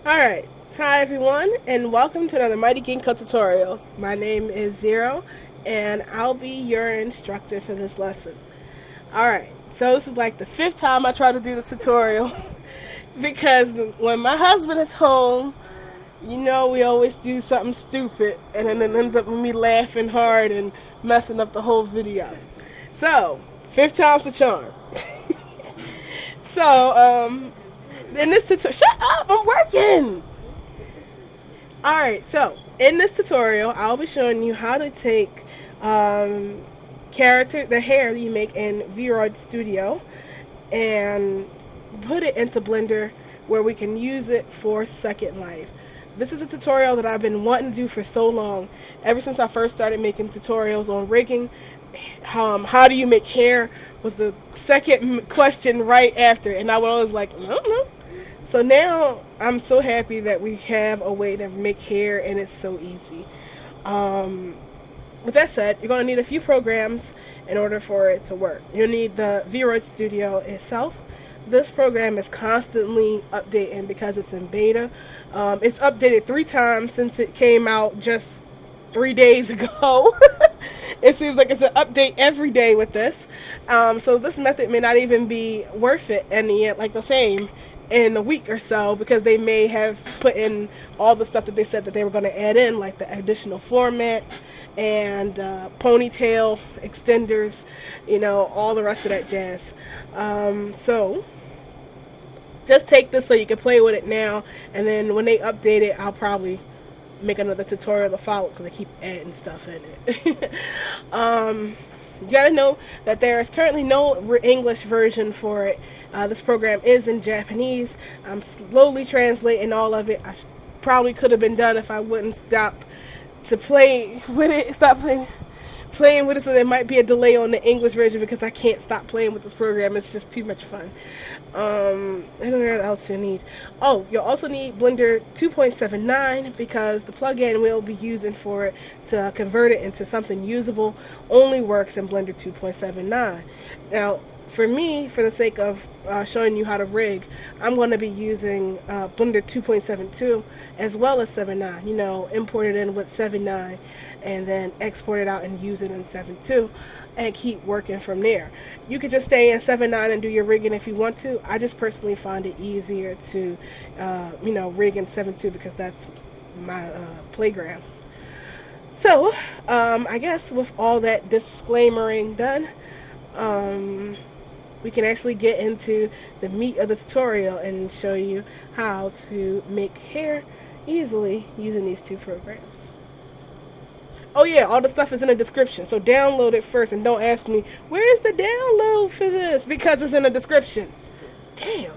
Alright, hi everyone, and welcome to another Mighty Ginkgo tutorials. My name is Zero, and I'll be your instructor for this lesson. Alright, so this is like the fifth time I try to do the tutorial, because when my husband is home, you know we always do something stupid, and then it ends up with me laughing hard and messing up the whole video. So, fifth time's the charm. So, in this tutorial, shut up, I'm working. Alright, so in this tutorial, I'll be showing you how to take the hair that you make in Vroid Studio and put it into Blender where we can use it for Second Life. This is a tutorial that I've been wanting to do for so long. Ever since I first started making tutorials on rigging, how do you make hair was the second question right after, and I was always like, I don't know. So now I'm so happy that we have a way to make hair, and it's so easy. With that said, you're going to need a few programs in order for it to work. You'll need the Vroid Studio itself. This program is constantly updating because it's in beta. It's updated 3 times since it came out just 3 days ago. It seems like it's an update every day with this. So this method may not even be worth it in the end, like the same in a week or so, because they may have put in all the stuff that they said that they were going to add in, like the additional format and ponytail extenders, all the rest of that jazz. So just take this so you can play with it now, and then when they update it, I'll probably make another tutorial to follow because I keep adding stuff in it. You gotta know that there is currently no English version for it. This program is in Japanese. I'm slowly translating all of it. I probably could have been done if I wouldn't stop to play with it. Stop playing with it, so there might be a delay on the English version because I can't stop playing with this program. It's just too much fun. I don't know what else you need. Oh, you'll also need Blender 2.79 because the plugin we'll be using for it to convert it into something usable only works in Blender 2.79. Now, for me, for the sake of showing you how to rig, I'm going to be using Blender 2.72 as well as 7.9. Import it in with 7.9 and then export it out and use it in 7.2 and keep working from there. You could just stay in 7.9 and do your rigging if you want to. I just personally find it easier to, rig in 7.2 because that's my playground. So, I guess with all that disclaimering done, we can actually get into the meat of the tutorial and show you how to make hair easily using these 2 programs. Oh yeah, all the stuff is in the description, so download it first and don't ask me, where's the download for this? Because it's in the description. Damn.